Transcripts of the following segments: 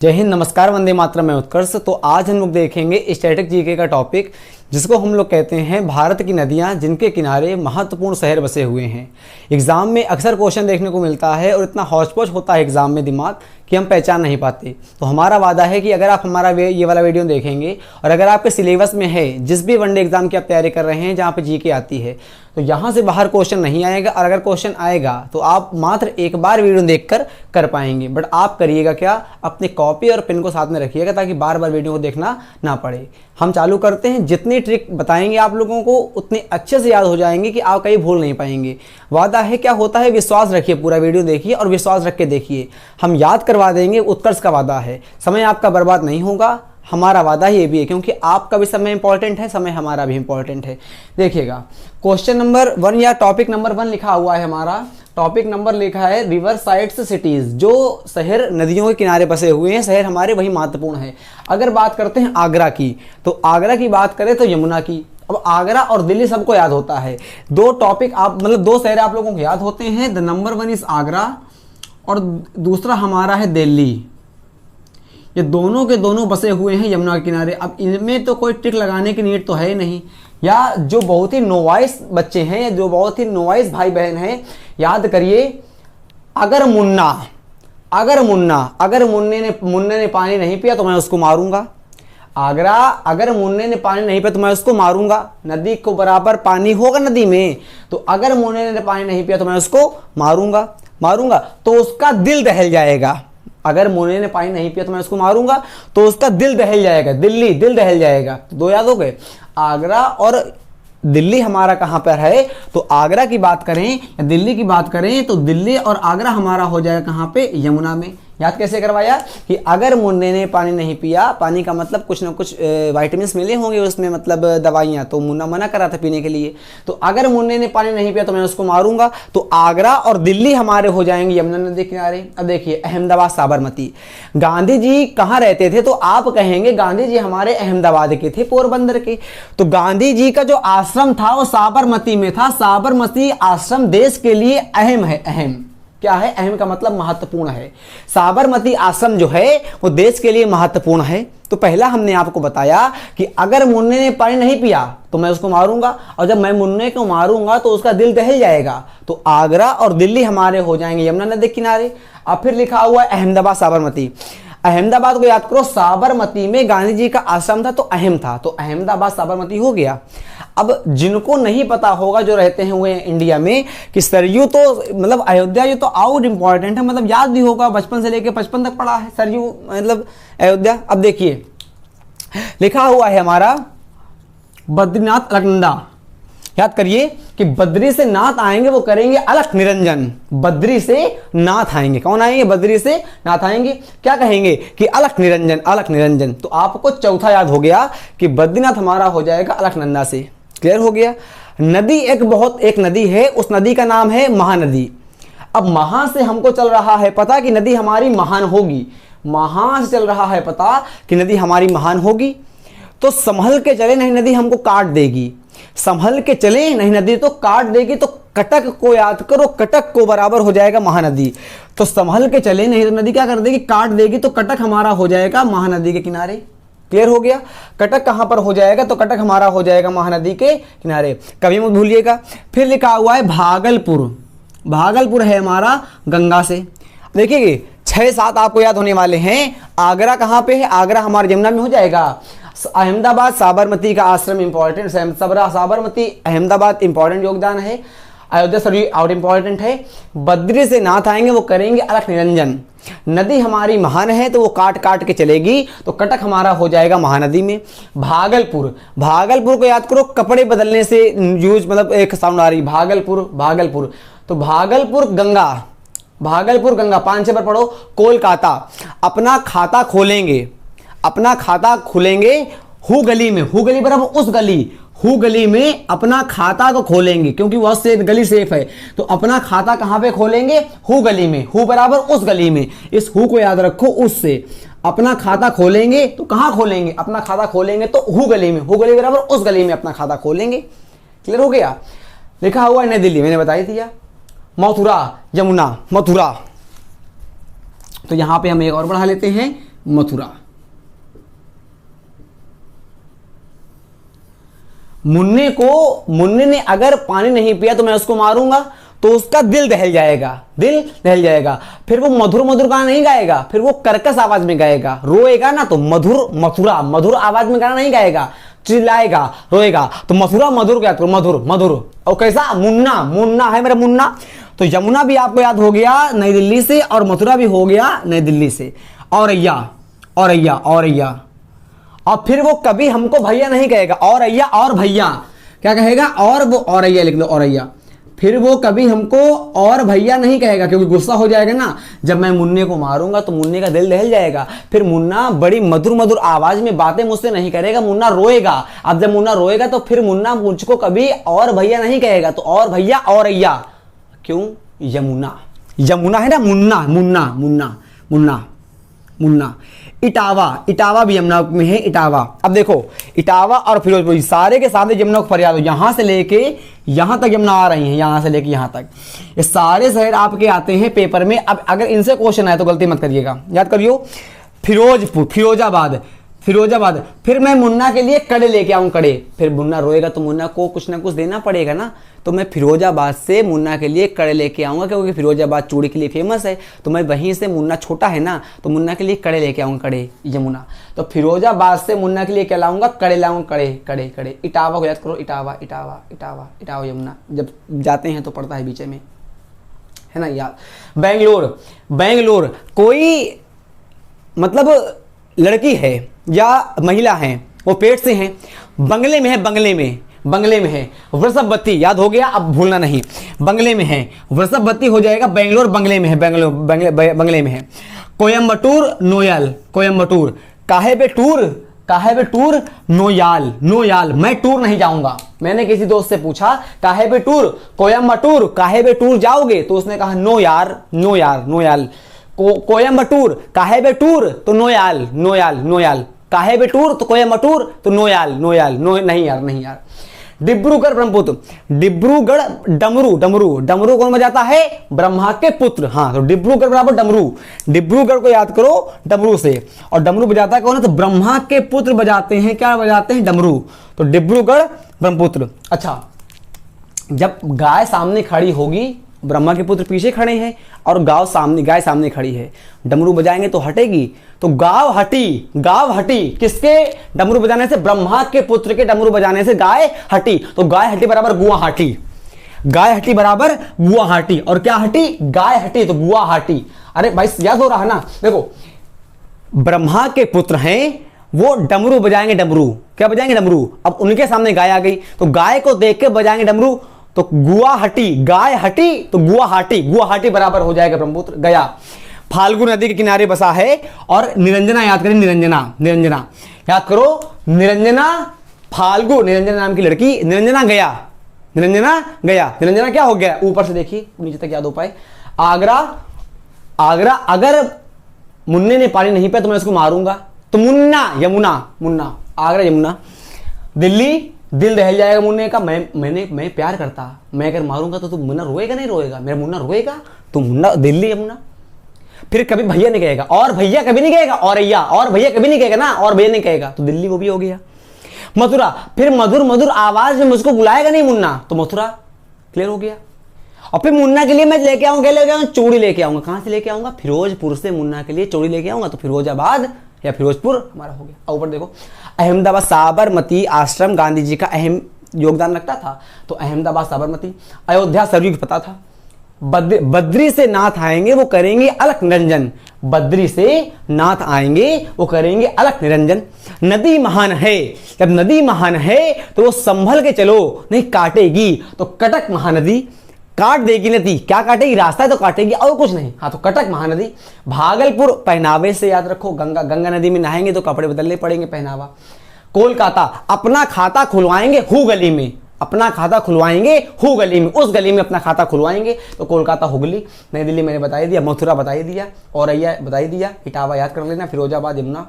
जय हिंद, नमस्कार, वंदे मातरम, मैं उत्कर्ष। तो आज हम लोग देखेंगे स्टैटिक जीके का टॉपिक, जिसको हम लोग कहते हैं भारत की नदियां जिनके किनारे महत्वपूर्ण शहर बसे हुए हैं। एग्जाम में अक्सर क्वेश्चन देखने को मिलता है और इतना हौच पौच होता है एग्जाम में दिमाग कि हम पहचान नहीं पाते। तो हमारा वादा है कि अगर आप हमारा ये वाला वीडियो देखेंगे और अगर आपके सिलेबस में है, जिस भी वनडे एग्जाम की आप तैयारी कर रहे हैं जहाँ पे जीके आती है, तो यहाँ से बाहर क्वेश्चन नहीं आएगा। और अगर क्वेश्चन आएगा तो आप मात्र एक बार वीडियो देखकर कर पाएंगे। बट आप करिएगा क्या, अपने कॉपी और पेन को साथ में रखिएगा ताकि बार बार वीडियो को देखना ना पड़े। हम चालू करते हैं। जितनी ट्रिक बताएंगे आप लोगों को उतने अच्छे से याद हो जाएंगे कि आप कहीं भूल नहीं पाएंगे। वादा है, क्या होता है, विश्वास रखिए, पूरा वीडियो देखिए और विश्वास रख के देखिए, हम याद करवा देंगे। उत्कर्ष का वादा है, समय आपका बर्बाद नहीं होगा। हमारा वादा ये भी है, क्योंकि आपका भी समय इंपॉर्टेंट है, समय हमारा भी इंपॉर्टेंट है। देखिएगा, क्वेश्चन नंबर 1 या टॉपिक नंबर 1 लिखा हुआ है हमारा। टॉपिक नंबर लिखा है रिवर साइड्स सिटीज, जो शहर नदियों के किनारे बसे हुए हैं, शहर हमारे वही महत्वपूर्ण है। अगर बात करते हैं आगरा की, तो आगरा की बात करें तो यमुना की। अब आगरा और दिल्ली सबको याद होता है। दो टॉपिक आप मतलब दो शहर आप लोगों को याद होते हैं। द नंबर 1 इज आगरा और दूसरा हमारा है दिल्ली। ये दोनों के दोनों बसे हुए हैं यमुना के किनारे। अब इनमें तो कोई ट्रिक लगाने की नीड तो है नहीं, या जो बहुत ही नोवाइस बच्चे हैं या जो बहुत ही नोवाइस भाई बहन हैं, याद करिए, अगर मुन्ने ने पानी नहीं पिया तो मैं उसको मारूंगा। आगरा, अगर मुन्ने ने पानी नहीं पिया तो मैं उसको मारूंगा। नदी को बराबर पानी होगा नदी में, तो अगर मुन्ने ने पानी नहीं पिया तो मैं उसको मारूंगा तो उसका दिल दहल जाएगा। अगर मुन्ने ने पानी नहीं पिया तो मैं उसको मारूंगा तो उसका दिल दहल जाएगा। दिल्ली, दिल दहल जाएगा। तो दो याद हो गए। आगरा और दिल्ली हमारा कहां पर है, तो आगरा की बात करें या दिल्ली की बात करें तो दिल्ली और आगरा हमारा हो जाएगा कहां पे, यमुना में। याद कैसे करवाया कि अगर मुन्ने ने पानी नहीं पिया, पानी का मतलब कुछ ना कुछ विटामिन मिले होंगे उसमें, मतलब दवाइयां, तो मुन्ना मना करा था पीने के लिए। तो अगर मुन्ने ने पानी नहीं पिया तो मैं उसको मारूंगा। तो आगरा और दिल्ली हमारे हो जाएंगे यमुना नदी किनारे। अब देखिए, अहमदाबाद, साबरमती। गांधी जी कहाँ रहते थे, तो आप कहेंगे गांधी जी हमारे अहमदाबाद के थे, पोरबंदर के। तो गांधी जी का जो आश्रम था वो साबरमती में था। साबरमती आश्रम देश के लिए अहम है। अहम क्या है, अहम का मतलब महत्वपूर्ण है। साबरमती आश्रम जो है वो देश के लिए महत्वपूर्ण है। तो पहला हमने आपको बताया कि अगर मुन्ने ने पानी नहीं पिया तो मैं उसको मारूंगा, और जब मैं मुन्ने को मारूंगा तो उसका दिल दहल जाएगा। तो आगरा और दिल्ली हमारे हो जाएंगे यमुना नदी किनारे। अब फिर लिखा हुआ है अहमदाबाद, साबरमती। अहमदाबाद को याद करो, साबरमती में गांधी जी का आश्रम था तो अहम था, तो अहमदाबाद साबरमती हो गया। अब जिनको नहीं पता होगा, जो रहते हैं हुए इंडिया में, कि सरयू तो मतलब अयोध्या ये तो आउट इंपॉर्टेंट है, मतलब याद भी होगा, बचपन से लेकर 55 तक पढ़ा है सरयू मतलब अयोध्या। अब देखिए लिखा हुआ है हमारा बद्रीनाथ, अलकनंदा। याद करिए कि बद्री से नाथ आएंगे वो करेंगे अलख निरंजन। बद्री से नाथ आएंगे, कौन आएंगे, बद्री से नाथ आएंगे, क्या कहेंगे कि अलख निरंजन, अलख निरंजन। तो आपको चौथा याद हो गया कि बद्रीनाथ हमारा हो जाएगा अलकनंदा से। क्लियर हो गया। नदी एक नदी है, उस नदी का नाम है महानदी। अब महा से हमको चल रहा है पता कि नदी हमारी महान होगी। महा से चल रहा है पता कि नदी हमारी महान होगी। तो संभल के चले, नहीं नदी हमको काट देगी। संभल के चले, नहीं नदी तो काट देगी। तो कटक को याद करो, कटक को बराबर हो जाएगा महानदी। तो संभल के चले, नहीं तो नदी क्या कर देगी, काट देगी। तो कटक हमारा हो जाएगा महानदी के किनारे। क्लियर हो गया। कटक कहां पर हो जाएगा, तो कटक हमारा हो जाएगा महानदी के किनारे, कभी मत भूलिएगा। फिर लिखा हुआ है भागलपुर। भागलपुर है हमारा गंगा से। देखिए 6-7 आपको याद होने वाले हैं। आगरा कहां पे है, आगरा हमारे यमुना में हो जाएगा। अहमदाबाद, साबरमती का आश्रम इंपॉर्टेंट, साबरमती अहमदाबाद इंपॉर्टेंट योगदान है। अयोध्या सरयू आउट इंपॉर्टेंट है। बद्री से नाथ आएंगे वो करेंगे अलख निरंजन। नदी हमारी महान है तो वो काट काट के चलेगी। तो कटक हमारा हो जाएगा महानदी में। भागलपुर, भागलपुर को याद करो, कपड़े बदलने से यूज मतलब एक साउंड आ रही, भागलपुर, भागलपुर। तो भागलपुर गंगा, भागलपुर गंगा। 5-6 पर पढ़ो। कोलकाता, अपना खाता खोलेंगे, अपना खाता खुलेंगे हु गली में। हु गली बराबर उस गली, हु गली में अपना खाता को खोलेंगे, क्योंकि वह से गली सेफ है। तो अपना खाता कहां पे खोलेंगे, हु गली में। हु बराबर उस गली में, इस हु को याद रखो, उससे अपना खाता खोलेंगे। तो कहां खोलेंगे, अपना खाता खोलेंगे तो हु गली में। हु गली बराबर उस गली में अपना खाता खोलेंगे। क्लियर हो गया। लिखा हुआ है नई दिल्ली, मैंने बता ही दिया। मथुरा, यमुना, मथुरा। तो यहां पे हम एक और बढ़ा लेते हैं, मथुरा। मुन्ने ने अगर पानी नहीं पिया तो मैं उसको मारूंगा, तो उसका दिल दहल जाएगा, दिल दहल जाएगा। फिर वो मधुर मधुर गाना नहीं गाएगा, फिर वो कर्कश आवाज में गाएगा। रोएगा ना तो मधुर, मथुरा मधुर आवाज में गाना नहीं गाएगा, चिल्लाएगा, रोएगा। तो मथुरा मधुर क्या करो, मधुर मधुर। और कैसा, मुन्ना, मुन्ना है मेरा मुन्ना। तो यमुना भी आपको याद हो गया नई दिल्ली से, और मथुरा भी हो गया नई दिल्ली से। औरैया, औरैया, औरैया। और फिर वो कभी हमको भैया नहीं कहेगा, औरैया और भैया क्या कहेगा, और वो औरैया लिख लो, औरैया। फिर वो कभी हमको और भैया नहीं कहेगा, क्योंकि गुस्सा हो जाएगा ना। जब मैं मुन्ने को मारूंगा तो मुन्ने का दिल दहल जाएगा। फिर मुन्ना बड़ी मधुर मधुर आवाज में बातें मुझसे नहीं करेगा, मुन्ना रोएगा। अब जब मुन्ना रोएगा तो फिर मुन्ना मुझको कभी और भैया नहीं कहेगा, तो और भैया औरैया। क्यों, यमुना, यमुना है ना, मुन्ना, मुन्ना, मुन्ना, मुन्ना, मुन्ना। इटावा, इटावा भी यमुना में है, इटावा। अब देखो, इटावा और फिरोजपुर सारे के सारे यमुना को फरियाद हो, यहां से लेके यहां तक यमुना आ रही है, यहां से लेके यहां तक ये सारे शहर आपके आते हैं पेपर में। अब अगर इनसे क्वेश्चन आए तो गलती मत करिएगा, याद करियो। फिरोजपुर, फिरोजाबाद, फिरोजाबाद। फिर मैं मुन्ना के लिए कड़े लेके आऊं, कड़े। फिर मुन्ना रोएगा तो मुन्ना को कुछ ना कुछ देना पड़ेगा ना, तो मैं फिरोजाबाद से मुन्ना के लिए कड़े लेके आऊंगा, क्योंकि फिरोजाबाद चूड़ी के लिए फेमस है। तो मैं वहीं से, मुन्ना छोटा है ना, तो मुन्ना के लिए कड़े लेके आऊंगा, कड़े, यमुना। तो फिरोजाबाद से मुन्ना के लिए क्या लाऊंगा, कड़े लाऊंगा, कड़े, कड़े, कड़े। इटावा को याद करो, इटावा, इटावा, इटावा, इटावा, यमुना। जब जाते हैं तो पड़ता है बीच में, है ना याद। बेंगलोर, बेंगलोर कोई मतलब लड़की है या महिला है, वो पेट से है, बंगले में है, बंगले में, बंगले में है। वृषभवती याद हो गया, अब भूलना नहीं, बंगले में है, वृषभवती हो जाएगा। बेंगलोर बंगले में है, बेंगलोर बंगले में है। कोयम्बटूर, नोयाल, कोयम्बटूर। काहे पे टूर, काहे पे टूर, नोयाल, नोयाल। मैं टूर नहीं जाऊंगा। मैंने किसी दोस्त से पूछा काहे पे टूर, कोयम्बटूर, काहे पे टूर जाओगे, तो उसने कहा नो यार, नो यार, नोयाल। कोयम्बटूर, काहे पे टूर, तो नोयाल, नोयाल, नोयाल। काहे पे टूर तो कोयम्बटूर, तो नोयाल, नोयाल, नो नहीं यार, नहीं यार। डिब्रूगढ़, ब्रह्मपुत्र। डिब्रूगढ़, डमरू, डमरू, डमरू कौन बजाता है, ब्रह्मा के पुत्र। हाँ, तो डिब्रूगढ़ बराबर डमरू। डिब्रूगढ़ को याद करो डमरू से, और डमरू बजाता है कौन है, तो ब्रह्मा के पुत्र बजाते हैं, क्या बजाते हैं, डमरू। तो डिब्रूगढ़, ब्रह्मपुत्र। अच्छा, जब गाय सामने खड़ी होगी, ब्रह्मा के पुत्र पीछे खड़े हैं और गाय सामने खड़ी है, डमरू बजाएंगे तो हटेगी, तो गाय हटी, गाय हटी। किसके डमरू बजाने से, ब्रह्मा के पुत्र के डमरू बजाने से गाय हटी। तो गाय हटी बराबर गुवाहाटी, गाय हटी बराबर गुवाहाटी। और क्या हटी, गाय हटी, तो गुवाहाटी। अरे भाई याद हो रहा है ना। देखो, ब्रह्मा के पुत्र हैं, वो डमरू बजाएंगे, डमरू क्या बजाएंगे, डमरू। अब उनके सामने गाय आ गई, तो गाय को देख के बजाएंगे डमरू, तो गुवाहाटी, गाय हटी तो गुवाहाटी, गुवाहाटी बराबर हो जाएगा ब्रह्मपुत्र, गया। फाल्गु नदी के किनारे बसा है। और निरंजना याद करें, निरंजना, निरंजना याद करो, निरंजना, फाल्गु, निरंजना नाम की लड़की, निरंजना गया, निरंजना गया। निरंजना क्या हो गया, ऊपर से देखिए नीचे तक याद हो पाए। आगरा, आगरा, अगर मुन्ने ने पानी नहीं पिया तो मैं उसको मारूंगा, तो मुन्ना, यमुना, मुन्ना, आगरा, यमुना। दिल्ली, दिल दहल जाएगा मुन्ने का। मैं प्यार करता, मैं अगर मारूंगा तो मुन्ना रोएगा, नहीं रोएगा, मेरा मुन्ना रोएगा, तो मुन्ना, दिल्ली, यमुना। फिर कभी भैया नहीं कहेगा, और भैया कभी नहीं कहेगा, औरैया, और भैया कभी नहीं कहेगा ना, और भैया नहीं कहेगा, तो दिल्ली वो भी हो गया। मथुरा, फिर मधुर मधुर आवाज में मुझको बुलाएगा नहीं मुन्ना, तो मथुरा क्लियर हो गया। और फिर मुन्ना के लिए मैं लेके आऊंगा, चूड़ी लेके आऊंगा। कहां से लेके आऊंगा, फिरोजपुर से मुन्ना के लिए चूड़ी लेके आऊंगा, तो फिरोजाबाद या फिरोजपुर हमारा हो गया। ऊपर देखो, अहमदाबाद साबरमती आश्रम गांधी जी का अहम योगदान लगता था, तो अहमदाबाद साबरमती। अयोध्या सरयू पता था। बद्री से नाथ आएंगे वो करेंगे अलख निरंजन, बद्री से नाथ आएंगे वो करेंगे अलख निरंजन। नदी महान है, जब नदी महान है तो वो संभल के चलो, नहीं काटेगी, तो कटक महानदी काट देगी नदी। क्या काटेगी, रास्ता है तो काटेगी, और कुछ नहीं। हाँ, तो कटक महानदी। भागलपुर, पहनावे से याद रखो, गंगा, गंगा नदी में नहाएंगे तो कपड़े बदलने पड़ेंगे, पहनावा। कोलकाता, अपना खाता खुलवाएंगे हु गली में, अपना खाता खुलवाएंगे हु गली में, उस गली में अपना खाता खुलवाएंगे, तो कोलकाता हुगली। नई दिल्ली मैंने बता दिया, मथुरा बता ही दिया, औरैया बता ही दिया, इटावा याद कर लेना, फिरोजाबाद, यमुना।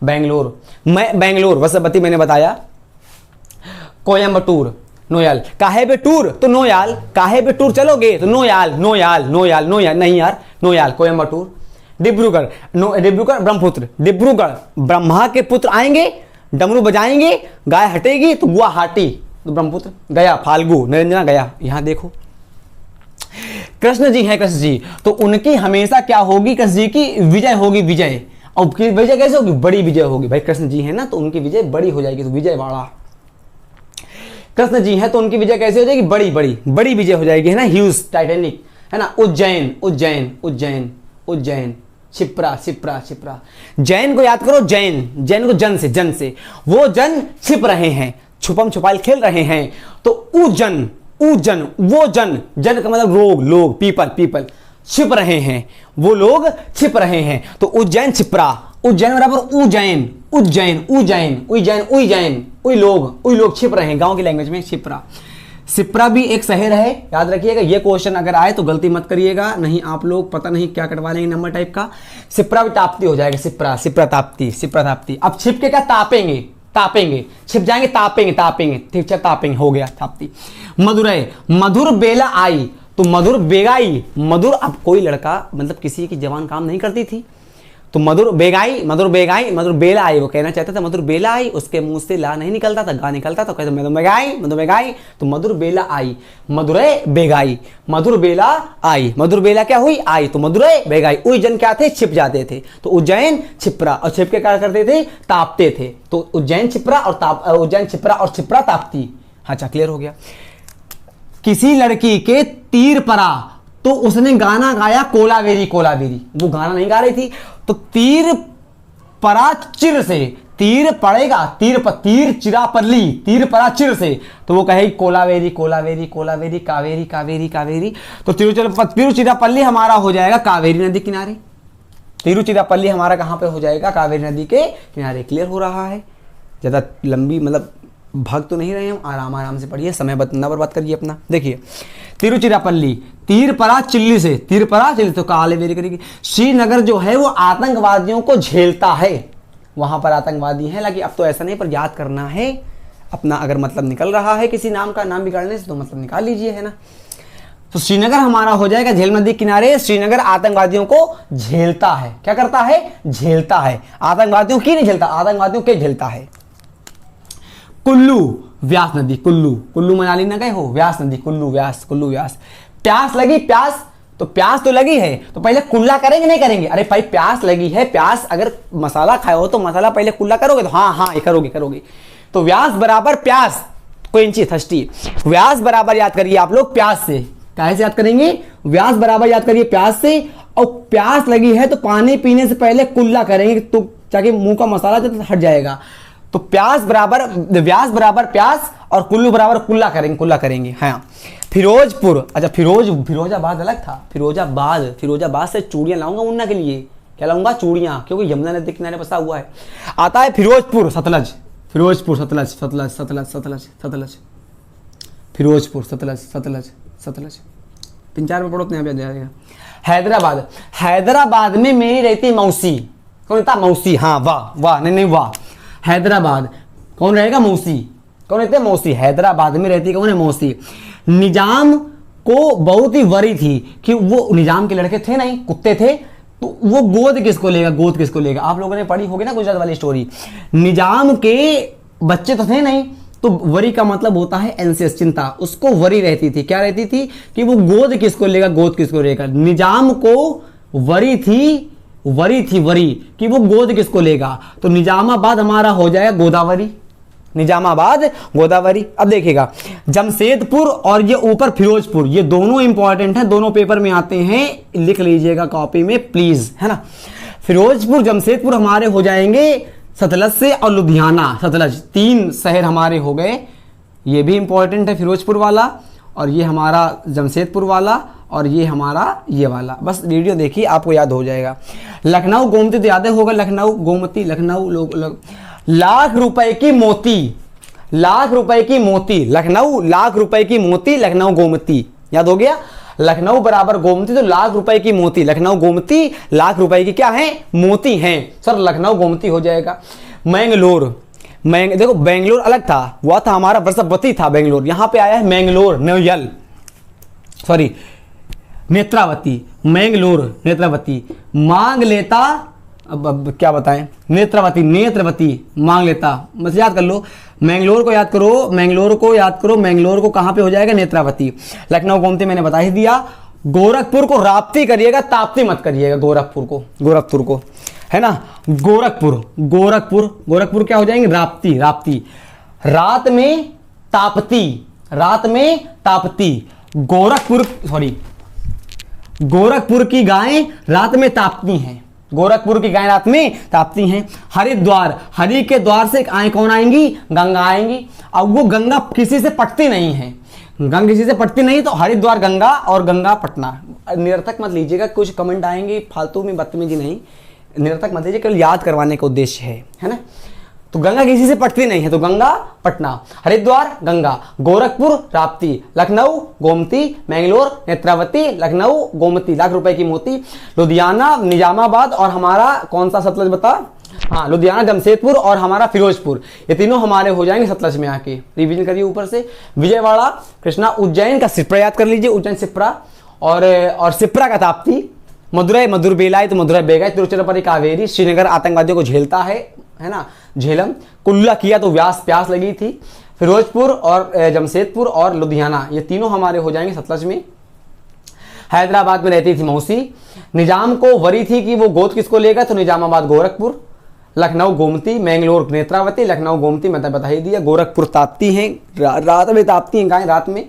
बेंगलोर, मैं बेंगलोर, वसुमती मैंने बताया। कोयम्बटूर, नोयाल। काहे पे टूर, तो नोयाल। काहे पे टूर चलोगे, तो नोयाल, नोयाल, नोयाल, नोयाल, नहीं यार, नोयाल, कोयम्बटूर। डिब्रूगढ़, डिब्रूगढ़ ब्रह्मपुत्र, डिब्रूगढ़ ब्रह्मा के पुत्र आएंगे, डमरू बजाएंगे, गाय हटेगी तो गुवाहाटी, तो ब्रह्मपुत्र। गया फाल्गु, निरंजना गया। यहां देखो कृष्ण जी हैं, कृष्ण जी, तो उनकी हमेशा क्या होगी, कृष्ण जी की विजय होगी, विजय। और विजय कैसे होगी, बड़ी विजय होगी। भाई कृष्ण जी है ना तो उनकी विजय बड़ी हो जाएगी, तो विजय वाड़ा। कृष्ण जी है तो उनकी विजय कैसे हो जाएगी, बड़ी बड़ी बड़ी विजय हो जाएगी, है ना, ह्यूज, टाइटेनिक, है ना। उज्जैन, उज्जैन, उज्जैन, उज्जैन, छिप्रा, छिप्रा, छिप्रा। जैन को याद करो, जैन, जैन को जन से, जन से, वो जन छिप रहे हैं, छुपम छुपाई खेल रहे हैं, तो उजन, उजन, वो जन, जन का मतलब लोग, लोग, पीपल, पीपल, छिप रहे हैं, वो लोग छिप रहे हैं, तो उज्जैन छिपरा, उज्जैन बराबर उज्जैन, उज्जैन, उज्जैन, उज्जैन, उज्जैन, उई लोग छिप रहे हैं, गांव की लैंग्वेज में छिपरा। सिप्रा भी एक शहर है, याद रखिएगा। ये क्वेश्चन अगर आए तो गलती मत करिएगा, नहीं आप लोग पता नहीं क्या कटवा लेंगे नंबर टाइप का। सिप्रा भी ताप्ती हो जाएगा, सिप्रा, सिप्रा ताप्ती, सिप्रा ताप्ती। अब छिप के क्या, तापेंगे, तापेंगे, छिप जाएंगे, तापेंगे, तापेंगे, ठीक है, तापेंगे, हो गया ताप्ती। मधुरै, मधुर बेला आई, तो मधुर बेगाई, मधुर, अब कोई लड़का मतलब किसी की जवान काम नहीं करती थी, तो मधुर बेगाई, मधुर बेगाई, मधुर बेला आई, वो कहना चाहता था मधुर बेला आई, उसके मुंह से ला नहीं निकलता था, गा निकलता था, कहते मधुर बेगाई, मधुर बेगाई, तो मधुर बेला आई, मधुरै बेगाई, मधुर बेला आई, मधुर बेला क्या हुई, आई, तो मधुरै बेगाई। उज्जैन क्या थे, छिप जाते थे, तो उज्जैन छिपरा, और छिप के क्या करते थे, तापते थे, तो उज्जैन छिपरा और ताप, उज्जैन छिपरा और छिपरा तापती। अच्छा क्लियर हो गया। किसी लड़की के तीर परा, तो उसने गाना गाया कोलावेरी, कोलावेरी, वो गाना नहीं गा रही थी, तो तीर परा चिर से, तीर पड़ेगा, तीर चिरा पल्ली, तीर परा चिर से, तो वो कहेगी कोलावेरी, कोलावेरी, कोलावेरी, कावेरी, कावेरी, कावेरी, तो तिरुचिरापल्ली हमारा हो जाएगा कावेरी नदी किनारे। तिरुचिरापल्ली हमारा कहां पे हो जाएगा, कावेरी नदी के किनारे। क्लियर हो रहा है, ज्यादा लंबी मतलब भाग तो नहीं रहे हम, आराम आराम से पढ़िए, समय ना बर्बाद करिए अपना। देखिए तिरुचिरापल्ली, तीर परा चिल्ली से, तीर परा चिल्ली, तो कालेवेरी करेगी। श्रीनगर जो है वो आतंकवादियों को झेलता है, वहां पर आतंकवादी हैं, लेकिन अब तो ऐसा नहीं, पर याद करना है अपना, अगर मतलब निकल रहा है किसी नाम का, नाम बिगाड़ने से तो मतलब निकाल लीजिए, है ना। तो श्रीनगर हमारा हो जाएगा झेल नदी किनारे। श्रीनगर आतंकवादियों को झेलता है, क्या करता है, झेलता है। आतंकवादियों की नहीं झेलता, आतंकवादियों के झेलता है। कुल्लू, व्यास नदी, कुल्लू, कुल्लू मनाली ना गए हो, व्यास नदी, कुल्लू व्यास, कुल्लू व्यास। प्यास लगी, प्यास, तो प्यास तो लगी है, तो पहले कुल्ला करेंगे नहीं करेंगे, अरे भाई प्यास लगी है, प्यास अगर मसाला खाए हो तो मसाला पहले कुल्ला करोगे, तो हाँ हाँ ये करोगे, करोगे। तो व्यास बराबर प्यास, कोई इंची थर्स्टी, व्यास बराबर याद करिए आप लोग प्यास से, कैसे याद करेंगे, व्यास बराबर याद करिए प्यास से, और प्यास लगी है तो पानी पीने से पहले कुल्ला करेंगे, तो ताकि मुंह का मसाला जो हट जाएगा। तो प्यास बराबर व्यास बराबर प्यास और कुल्लू बराबर कुल्ला करेंगे, कुल्ला करेंगे। हाँ फिरोजपुर, अच्छा फिरोजाबाद अलग था, फिरोजाबाद से चूड़ियां लाऊंगा मुन्ना के लिए, क्या लाऊंगा, चूड़ियां, क्योंकि यमुना नदी किनारे बसा हुआ है। आता है फिरोजपुर, सतलज, फिरोजपुर, सतलज, सतलज, सतलज, सतलज, सतलज, फिरोजपुर, सतलज, सतलज, सतलज, 3-4 में पढ़ो अपने आप याद जाएगा। हैदराबाद, हैदराबाद में मेरी रहती मौसी, कौन था, मौसी, हाँ वाह वाह, नहीं वाह। हैदराबाद कौन रहेगा, मौसी, कौन रहते, मौसी, हैदराबाद में रहती कौन है, मौसी। निजाम को बहुत ही वरी थी कि वो निजाम के लड़के थे नहीं, कुत्ते थे, तो वो गोद किसको लेगा, गोद किसको लेगा। आप लोगों ने पढ़ी होगी ना गुजरात वाली स्टोरी, निजाम के बच्चे तो थे नहीं, तो वरी का मतलब होता है एंसियस, चिंता, उसको वरी रहती थी, क्या रहती थी कि वो गोद किसको लेगा, गोद किसको लेगा। निजाम को वरी थी वरी कि वो गोद किसको लेगा, तो निजामाबाद हमारा हो जाएगा गोदावरी, निजामाबाद गोदावरी। अब देखिएगा जमशेदपुर और ये ऊपर फिरोजपुर, ये दोनों इंपॉर्टेंट हैं, दोनों पेपर में आते हैं, लिख लीजिएगा कॉपी में प्लीज, है ना। फिरोजपुर जमशेदपुर हमारे हो जाएंगे सतलज से, और लुधियाना, सतलज, 3 शहर हमारे हो गए, ये भी इंपॉर्टेंट है फिरोजपुर वाला, और ये हमारा जमशेदपुर वाला, और ये हमारा ये वाला। बस वीडियो देखिए आपको याद हो जाएगा। लखनऊ गोमती तो याद होगा, लखनऊ गोमती, लखनऊ लाख रुपए की मोती, लाख रुपए की मोती, लखनऊ लाख रुपए की मोती, लखनऊ गोमती, याद हो गया। लखनऊ बराबर गोमती, तो लाख रुपए की मोती, लखनऊ गोमती, लाख रुपए की क्या है, मोती हैं, सर लखनऊ गोमती हो जाएगा। मैंगलोर, देखो बेंगलोर अलग था, वह था हमारा वर्षावती था बेंगलोर, यहां पे आया है मैंगलोर, नोयल, सॉरी नेत्रावती, मैंगलोर नेत्रावती, मांग लेता, अब क्या बताएं, नेत्रावती नेत्रवती मांग लेता, बस याद कर लो, मैंगलोर को याद करो, मैंगलोर को याद करो, मैंगलोर को कहां पे हो जाएगा, नेत्रावती। लखनऊ गोमती मैंने बता ही दिया। गोरखपुर को राप्ती करिएगा, ताप्ती मत करिएगा, गोरखपुर को है ना, गोरखपुर क्या हो जाएंगे, राप्ती, रात में ताप्ती, गोरखपुर की गायें रात में तापती हैं, गोरखपुर की गायें रात में तापती हैं। हरिद्वार, हरि के द्वार से कौन आएंगी, गंगा आएंगी। अब वो गंगा किसी से पटती नहीं है, तो हरिद्वार गंगा और गंगा पटना। निरर्थक मत लीजिएगा, कुछ कमेंट आएंगे फालतू में, बदतमीजी नहीं, निरर्थक मत लीजिए, केवल याद करवाने का उद्देश्य है ना। तो गंगा किसी से पटती नहीं है, तो गंगा पटना, हरिद्वार गंगा, गोरखपुर राप्ती, लखनऊ गोमती, मैंगलोर नेत्रावती, लखनऊ गोमती, लाख रुपए की मोती, लुधियाना निजामाबाद और हमारा कौन सा सतलज बता, हाँ लुधियाना जमशेदपुर और हमारा फिरोजपुर, ये तीनों हमारे हो जाएंगे सतलज में आके। रिवीजन करिए ऊपर से। विजयवाड़ा कृष्णा, उज्जैन का सिप्रा याद कर लीजिए, उज्जैन सिप्रा, और सिप्रा का ताप्ती, मदुरई मधुर बेलाई तो मदुरई बेगाई, तिरुचिरापल्ली कावेरी, श्रीनगर आतंकवादियों को झेलता है ना, झेलम, कुल्ला किया तो व्यास प्यास लगी थी, फिरोजपुर और जमशेदपुर और लुधियाना, ये तीनों हमारे हो जाएंगे सतलज में। हैदराबाद में रहती थी मौसी, निजाम को वरी थी कि वो गोद किसको लेगा, तो निजामाबाद गोरखपुर, लखनऊ गोमती, मैंगलोर नेत्रावती, लखनऊ गोमती मैंने बता ही दिया, गोरखपुर ताप्ती हैं, रात में तापती हैं गायें रात में,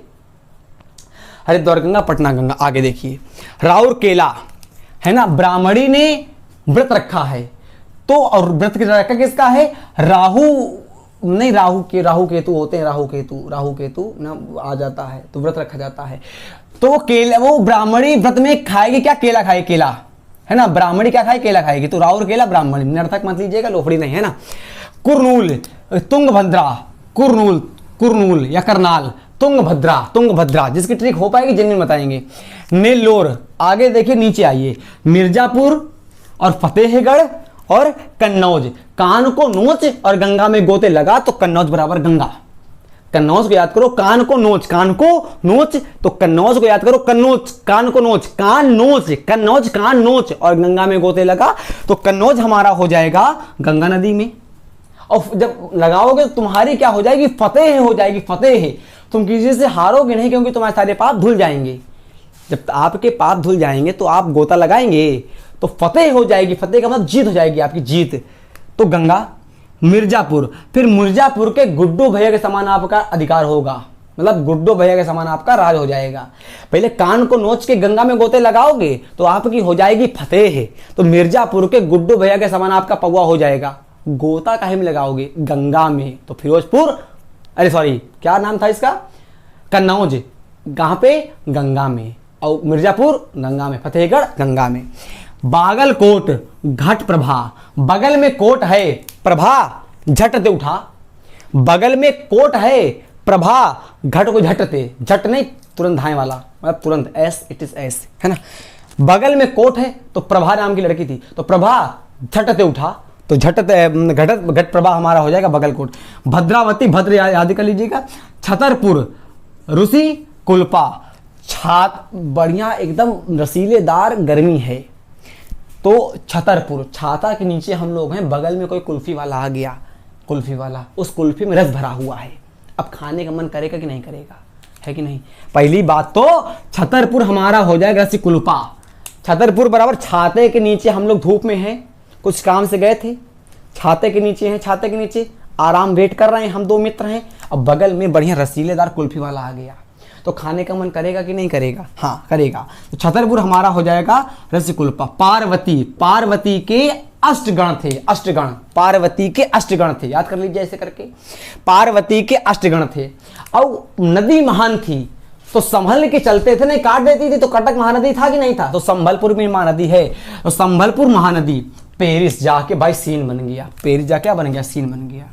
हरिद्वार गंगा, पटना गंगा। आगे देखिए, राउर केला है ना, ब्राह्मणी ने व्रत रखा है, तो और व्रत रखा किसका है, राहु केतु होते हैं, राहु केतु ना आ जाता है, तो व्रत रखा जाता है। तो केला, वो ब्राह्मणी व्रत में खाएगी क्या, केला खाएगी, केला है ना, ब्राह्मणी क्या खाए, केला खाएगी, तो राउर केला ब्राह्मणी, निरर्थक मत लीजिएगा, लोफड़ी नहीं है ना। कुरनूल, तुंगभद्रा, कुरनूल या करनाल, तुंगभद्रा, जिसकी ट्रिक हो पाएगी जिन बताएंगे। नेल्लोर, आगे देखिए नीचे आइए, मिर्जापुर और फतेहगढ़ और कन्नौज, कान को नोच और गंगा में गोते लगा, तो कन्नौज बराबर गंगा, कन्नौज को याद करो, कान को नोच तो कन्नौज को याद करो, कन्नौज कान नोच और गंगा में गोते लगा, तो कन्नौज हमारा हो जाएगा गंगा नदी में। और जब लगाओगे तो तुम्हारी क्या हो जाएगी, फतेह हो जाएगी, फतेह, तुम किसी से हारोगे नहीं, क्योंकि तुम्हारे सारे पाप धुल जाएंगे। जब आपके पाप धुल जाएंगे तो आप गोता लगाएंगे, तो फतेह हो जाएगी, फतेह का मतलब जीत हो जाएगी आपकी, जीत। तो गंगा, मिर्जापुर, फिर मिर्जापुर के गुड्डू भैया के समान आपका अधिकार होगा, मतलब गुड्डू भैया के समान आपका राज हो जाएगा। पहले कान को नोच के गंगा में गोते लगाओगे तो आपकी हो जाएगी फतेह, तो मिर्जापुर के गुड्डू भैया के समान आपका पौवा हो जाएगा। गोता काहे में लगाओगे, गंगा में, तो फिरोजपुर, अरे सॉरी क्या नाम था इसका, कन्नौज, कहां पे, गंगा में, और मिर्जापुर गंगा में, फतेहगढ़ गंगा में। बागलकोट, घट प्रभा, बगल में कोट है, प्रभा झट दे उठा, बगल में कोट है, प्रभा घट को झट नहीं तुरंत धाए वाला, मतलब तुरंत, एस इट इज एस है ना, बगल में कोट है, तो प्रभा नाम की लड़की थी, तो प्रभा झट दे उठा, तो घट प्रभा हमारा हो जाएगा बगलकोट। भद्रावती, भद्र याद कर लीजिएगा। छतरपुर, ऋषि कुल्पा, बढ़िया एकदम रसीलेदार गर्मी है, तो छतरपुर, छाता के नीचे हम लोग हैं, बगल में कोई कुल्फी वाला आ गया, कुल्फी वाला, उस कुल्फी में रस भरा हुआ है, अब खाने का मन करेगा कि नहीं करेगा, है कि नहीं। पहली बात तो छतरपुर हमारा हो जाएगा रसी कुल्पा, छतरपुर बराबर छाते के नीचे हम लोग धूप में हैं, कुछ काम से गए थे, छाते के नीचे हैं, छाते के नीचे आराम वेट कर रहे हैं, हम दो मित्र हैं, अब बगल में बढ़िया रसीलेदार कुल्फी वाला आ गया, तो खाने का मन करेगा कि नहीं करेगा, हाँ करेगा। तो छतरपुर हमारा हो जाएगा रसकुल्पा। पार्वती, पार्वती के अष्टगण थे, अष्टगण, पार्वती के अष्टगण थे, याद कर लीजिए ऐसे करके, पार्वती के अष्टगण थे। और नदी महान थी तो संभल के चलते थे, नहीं काट देती थी, तो कटक महानदी था कि नहीं था, तो संभलपुर में महानदी है, तो संभलपुर महानदी। पेरिस जाके भाई सीन बन गया, पेरिस जाके क्या बन गया, सीन बन गया,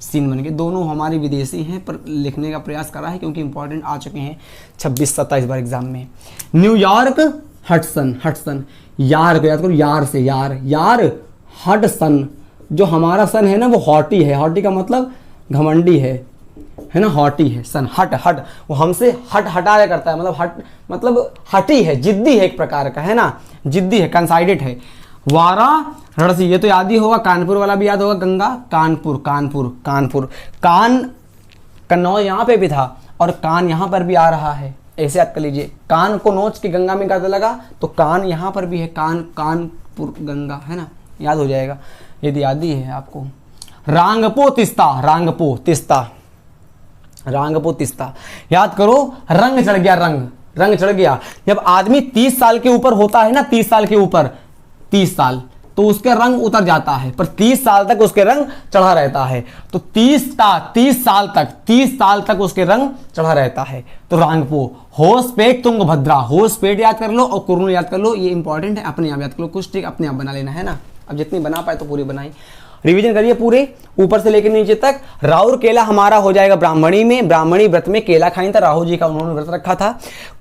सीन बन गए। दोनों हमारे विदेशी हैं पर लिखने का प्रयास करा है क्योंकि इंपॉर्टेंट आ चुके हैं 26-27 बार एग्जाम में। न्यूयॉर्क, हडसन, हडसन, यार को याद करो, यार से यार, यार हडसन, जो हमारा सन है ना वो हॉटी है, हॉटी का मतलब घमंडी है, है ना, हॉटी है सन, हट हट, वो हमसे हटाया करता है, मतलब हटी है, जिद्दी है एक प्रकार का, है ना, जिद्दी है, कंसाइडेड है। वाराणसी, ये तो याद ही होगा, कानपुर वाला भी याद होगा, गंगा, कानपुर कानपुर कानपुर, कान कन्नौज यहाँ पे भी था और कान यहाँ पर भी आ रहा है, ऐसे याद कर लीजिए। कान को नोच के गंगा में गाता लगा तो कान यहाँ पर भी है, कान कानपुर गंगा, है ना, याद हो जाएगा यदि याद ही है आपको। रांगपो तिस्ता, रांगपो तिस्ता, रांगपो तिस्ता, याद करो, रंग चढ़ गया, रंग चढ़ गया। जब आदमी 30 साल के ऊपर होता है ना, 30 साल के ऊपर, 30 साल, तो उसके रंग उतर जाता है, पर 30 साल तक उसके रंग चढ़ा रहता है। तो 30 साल तक उसके रंग चढ़ा रहता है। तो रांगपो, होसपेट तुंगभद्रा, होसपेट याद कर लो और कुरनूल याद कर लो, ये इंपॉर्टेंट है, अपने आप याद कर लो, कुछ ट्रिक अपने आप बना लेना, है ना। अब जितनी बना पाए तो पूरी बनाई, रिवीजन करिए पूरे ऊपर से लेकर नीचे तक। राउर केला हमारा हो जाएगा ब्राह्मणी में, ब्राह्मणी व्रत में केला खाई था, राहु जी का उन्होंने व्रत रखा था।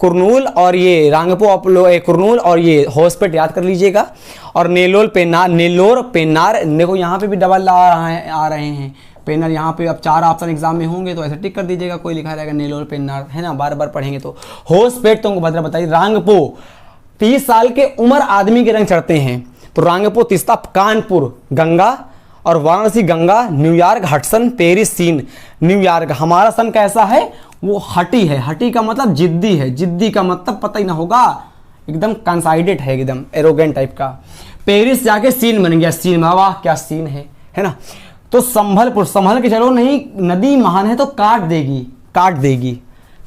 कुरनूल और ये रांगपो आप लोग, कुरनूल और ये होसपेट याद कर लीजिएगा। और नेलोर पेन्नार, नेल्लोर पेन्नार, देखो यहाँ पे भी डबल आ रहे हैं पेन्नार, यहाँ पे अब 4 ऑप्शन एग्जाम में होंगे तो ऐसे टिक कर दीजिएगा, कोई लिखा रहेगा नेलोर पेन्नार, है ना, बार बार पढ़ेंगे तो। होसपेट तुंगभद्रा बताइए। रांगपो, 30 साल के उम्र आदमी के रंग चढ़ते हैं, तो रांगपो तिस्ता कानपुर गंगा, और Varanasi Ganga, New York Hudson, Paris Seine. New York हमारा सन कैसा है, वो हटी है, हटी का मतलब जिद्दी है, जिद्दी का मतलब पता ही ना होगा, एकदम कंसाइडेड है, एकदम एरोगेंट टाइप का। पेरिस जाके सीन बन गया, सीन, वाह क्या सीन है ना। तो संभलपुर, संभल के चलो नहीं, नदी महान है तो काट देगी,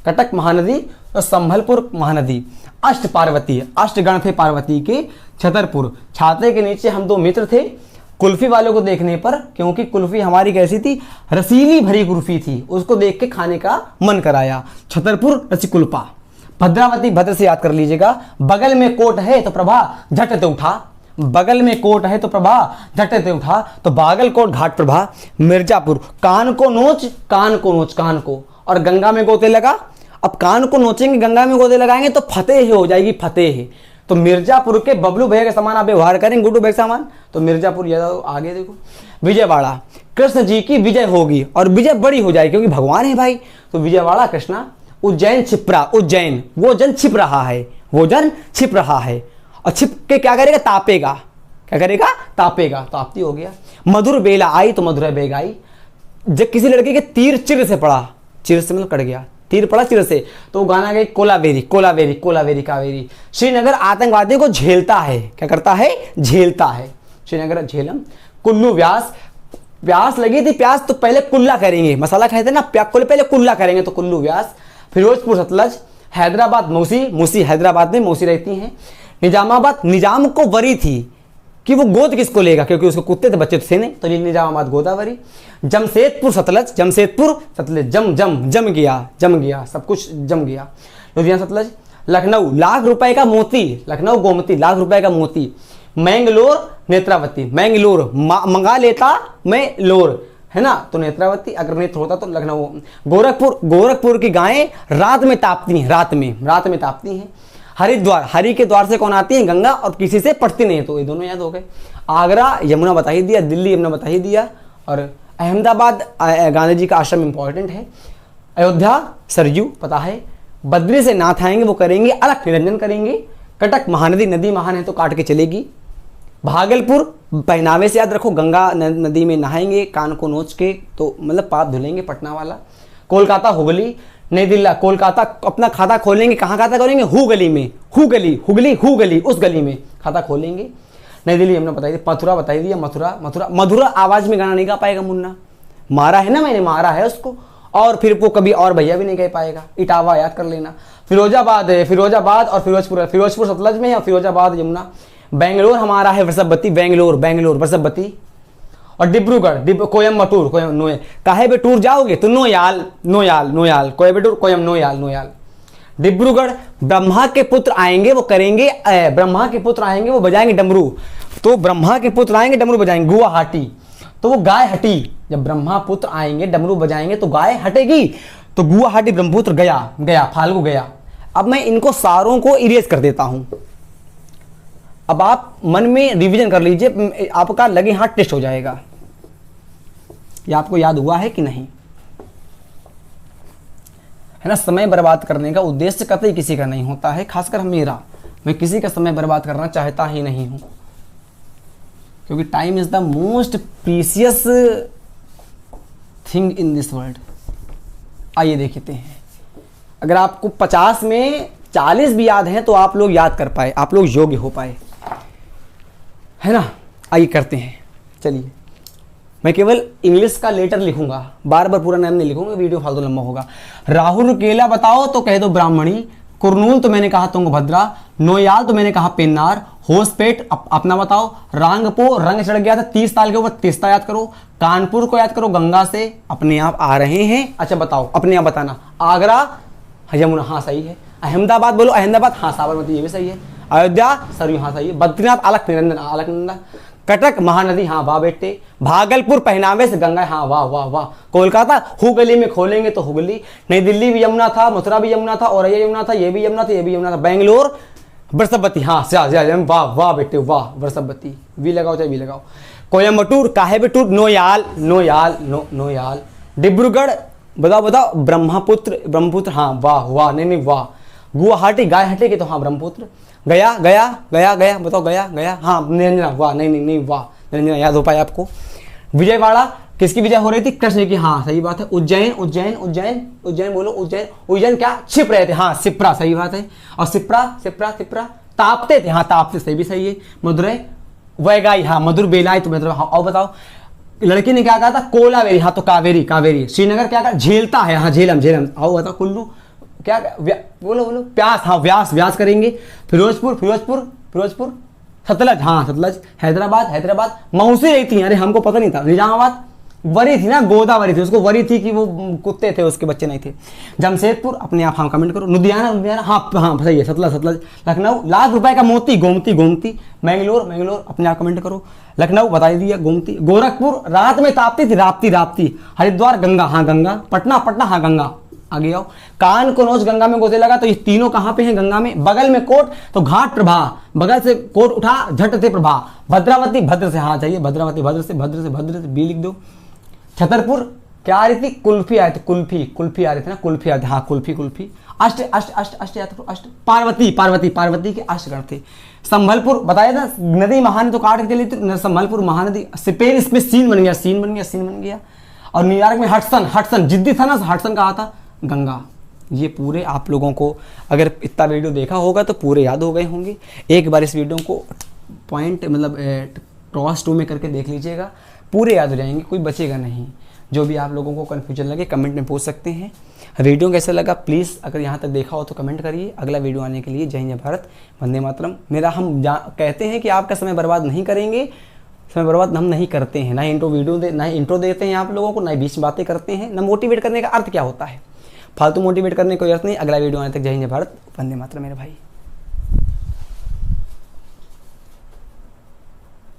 कटक महानदी तो संभलपुर महानदी। अष्ट पार्वती, अष्टगण थे पार्वती के, छतरपुर, छाते के नीचे हम 2 मित्र थे, कुल्फी वालों को देखने पर, क्योंकि कुल्फी हमारी कैसी थी, रसीली भरी कुल्फी थी, उसको देख के खाने का मन कराया, छतरपुर रसिकुल्पा। भद्रावती, भद्र से याद कर लीजिएगा। बगल में कोट है तो प्रभा झट ते उठा, बगल में कोट है तो प्रभा झट ते उठा, तो बागलकोट घाट प्रभा। मिर्जापुर, कान को नोच, कान को, और गंगा में गोते लगा। अब कान को नोचेंगे, गंगा में गोते लगाएंगे तो फतेह हो जाएगी, फतेह। तो मिर्जापुर के बबलू भैया के समान आप व्यवहार करेंगे, गुड्डू भैया के समान, तो मिर्जापुर ये आगे देखो। विजयवाड़ा, कृष्ण जी की विजय होगी और विजय बड़ी हो जाएगी क्योंकि भगवान है भाई, तो विजयवाड़ा कृष्णा। उज्जैन छिपरा, उज्जैन, वो जन छिप रहा है, वो जन छिप रहा है, और छिप के क्या करेगा, तापेगा, क्या करेगा, तापेगा, ताप्ती हो गया। मधुर बेला आई तो मधुर बेग आई। जब किसी लड़के के तीर चिर से पड़ा, चिर से मतलब कट गया, तीर पड़ा चिर से, तो गाना गई कोलावेरी, कोलावेरी, कोलावेरी कावेरी। श्रीनगर आतंकवादियों को झेलता है, क्या करता है, झेलता है, श्रीनगर झेलम। कुल्लू व्यास, प्यास लगी थी, प्यास तो पहले कुल्ला करेंगे, मसाला खाए थे ना, पहले कुल्ला करेंगे, तो कुल्लू व्यास। फिरोजपुर सतलज, हैदराबाद मौसी, मौसी हैदराबाद में मौसी रहती हैं। निजामाबाद, निजाम को वरी थी कि वो गोद किसको लेगा, क्योंकि उसको कुत्ते थे, बच्चे थे नहीं, तो निजामाबाद गोदावरी। जमशेदपुर सतलज, जमशेदपुर सतलज, जम गया, सब कुछ जम गया। लुधियाना सतलज। लखनऊ, लाख रुपए का मोती, लखनऊ गोमती, लाख रुपए का मोती। मैंगलोर नेत्रावती, मैंगलोर, मंगा लेता मैं लोर, है ना, तो नेत्रावती, अगर नेत्र होता तो लखनऊ। गोरखपुर, गोरखपुर की गायें रात में तापती हैं, रात में तापती हैं। हरिद्वार, हरि के द्वार से कौन आती है, गंगा, और किसी से पड़ती नहीं है, तो ये दोनों याद हो गए। आगरा यमुना बता ही दिया, दिल्ली यमुना बता ही दिया, और अहमदाबाद गांधी जी का आश्रम इंपॉर्टेंट है। अयोध्या सरयू पता है। बद्री से नाथ आएंगे, वो करेंगे अलख निरंजन करेंगे। कटक महानदी, नदी महान है तो काट के चलेगी। भागलपुर, पहनावे से याद रखो, गंगा नदी में नहाएंगे, कान को नोच के, तो मतलब पाप धुलेंगे, पटना वाला। कोलकाता हुगली, नई दिल्ली, कोलकाता अपना खाता खोलेंगे, कहाँ खाता खोलेंगे, हु गली में, हु गली, उस गली में खाता खोलेंगे। नई दिल्ली हमने बताई दी। मथुरा बताई दिया, मथुरा आवाज में गाना नहीं गा पाएगा मुन्ना, मारा है ना मैंने, मारा है उसको, और फिर वो कभी और भैया भी नहीं कह पाएगा। इटावा याद कर लेना। फिरोजाबाद है, फिरोजाबाद और फिरोजपुर सतलज में, या फिरोजाबाद यमुना। बेंगलोर हमारा है वृषभवती, बेंगलोर वृषभवती। और डिब्रूगढ़, कोयम्बटूर, काहे बे टूर जाओगे तो नोयाल, कोयम्बटूर, नोयाल। डिब्रूगढ़, ब्रह्मा के पुत्र आएंगे वो करेंगे, ब्रह्मा के पुत्र आएंगे वो बजाएंगे डमरू, तो ब्रह्मा के पुत्र आएंगे डमरू बजाएंगे। गुवाहाटी, तो वो गाय हटी, जब ब्रह्मा पुत्र आएंगे डमरू बजाएंगे तो गाय हटेगी, तो गुवाहाटी ब्रह्मपुत्र। गया फाल्गु गया। अब मैं इनको सारों को इरेज कर देता हूं, अब आप मन में रिवीजन कर लीजिए, आपका लगे हाथ टेस्ट हो जाएगा, ये आपको याद हुआ है कि नहीं। है ना। समय बर्बाद करने का उद्देश्य कतई किसी का नहीं होता है, खासकर मेरा। मैं किसी का समय बर्बाद करना चाहता ही नहीं हूं, क्योंकि time is the most precious thing in this world. आइए देखते हैं, अगर आपको 50 में 40 भी याद हैं तो आप लोग याद कर पाए, आप लोग योग्य हो पाए, है ना। आइए करते हैं, चलिए। मैं केवल इंग्लिश का लेटर लिखूंगा, बार बार पूरा नाम नहीं लिखूंगा, वीडियो फालतू लंबा होगा। राहुल केला बताओ तो कह दो ब्राह्मणी, कुरनूल तो मैंने कहा तुंगभद्रा, नोयाल तो मैंने कहा पेन्नार, होसपेट अपना बताओ, रांगपो रंग चढ़ गया था 30 साल के ऊपर, तीस्ता याद करो, कानपुर को याद करो गंगा से, अपने आप आ रहे हैं। अच्छा बताओ, अपने आप बताना। आगरा यमुना, हाँ सही है। अहमदाबाद बोलो, अहमदाबाद, हाँ साबरमती, ये भी सही है। अयोध्या सरयू, हाँ सही है। बद्रीनाथ अलकनंदा, अलकनंदा। कटक महानदी, हाँ वाह बेटे। भागलपुर पहनावे से गंगा, हाँ वाह वाह वाह। कोलकाता हुगली में खोलेंगे तो हुगली। नई दिल्ली भी यमुना था, मथुरा भी यमुना था, औरैया यमुना था, ये भी यमुना था, ये भी यमुना था। बेंगलोर बरसबती, हाँ वाह वाह बेटे वाह, बरसबती। वी लगाओ चाहे वी लगाओ। कोयम्बटूर काहेबटूर, नोयाल नोयाल नोयाल। डिब्रूगढ़ बताओ बताओ, ब्रह्मपुत्र, हाँ वाह वाह, नहीं वाह। गुवाहाटी गाय हटेगी तो हाँ ब्रह्मपुत्र। गया गया गया गया बताओ, गया हाँ निरंजना, वाह नहीं वाह, निरंजना याद हो पाया आपको। विजयवाड़ा किसकी विजय हो रही थी? कृष्ण की, हाँ सही बात है। उज्जैन बोलो, उज्जैन क्या छिप रहे थे, हाँ सिप्रा, सही बात है। और सिप्रा तापते थे, हाँ तापते, सही भी सही है। मदुरई वैगाई, हाँ मधुर बेलाई तो मतलब, हाँ। और बताओ लड़की ने क्या कहा था? कोलावेरी, हाँ तो कावेरी। श्रीनगर क्या कहा? झेलता है, हाँ झेलम। आओ बताओ कुल्लू क्या, बोलो प्यास, हाँ व्यास करेंगे। फिरोजपुर सतलज, हाँ सतलज। हैदराबाद मौसी रही थी, अरे हमको पता नहीं था। निजामाबाद वरी थी ना, गोदावरी थी, उसको वरी थी कि वो कुत्ते थे, उसके बच्चे नहीं थे। जमशेदपुर अपने आप, हाँ कमेंट करो। लुधियाना हाँ सही है, सतलज। लखनऊ ₹1,00,000 का मोती, गोमती। मैंगलोर अपने आप कमेंट करो। लखनऊ बता दिया, गोमती। गोरखपुर रात में तापती थी, राप्ती। हरिद्वार गंगा, हाँ गंगा। पटना हाँ गंगा। आगे आओ। कान को नोच गंगा में गोते लगा, तो ये तीनों कहां पे हैं? गंगा में। बगल में कोट तो घाट प्रभा, बगल से कोट उठा झट से प्रभा। भद्रावती भद्र से, हाँ चाहिए भद्रावती, भद्र से बी लिख दो। छतरपुर क्या आ रही थी? कुल्फी आ रही थी, कुल्फी आ रही थी ना, कुल्फी आ रही थी, हाँ कुल्फी। अष्ट याद करो, अष्ट। पार्वती के अष्टगण थे। संभलपुर बताया था, नदी महानदी तो काट के चली थी, संभलपुर महानदी। स्पेन इसमें सीन बन गया। और न्यूयॉर्क में हटसन जिद्दी था ना, हटसन कहा था, गंगा। ये पूरे आप लोगों को अगर इतना वीडियो देखा होगा तो पूरे याद हो गए होंगे। एक बार इस वीडियो को पॉइंट मतलब क्रॉस 2 में करके देख लीजिएगा, पूरे याद हो जाएंगे, कोई बचेगा नहीं। जो भी आप लोगों को कन्फ्यूजन लगे कमेंट में पूछ सकते हैं। वीडियो कैसा लगा प्लीज़ अगर यहाँ तक देखा हो तो कमेंट करिए। अगला वीडियो आने के लिए जय हिंद भारत, वंदे मातरम। हम कहते हैं कि आपका समय बर्बाद नहीं करेंगे, समय बर्बाद हम नहीं करते हैं। ना इंट्रो देते हैं आप लोगों को, ना बीच में बातें करते हैं, ना मोटिवेट करने का अर्थ क्या होता है। फालतू मोटिवेट करने का कोई अर्थ नहीं। अगला वीडियो आने तक जय हिंद भारत, वंदे मातरम मेरे भाई।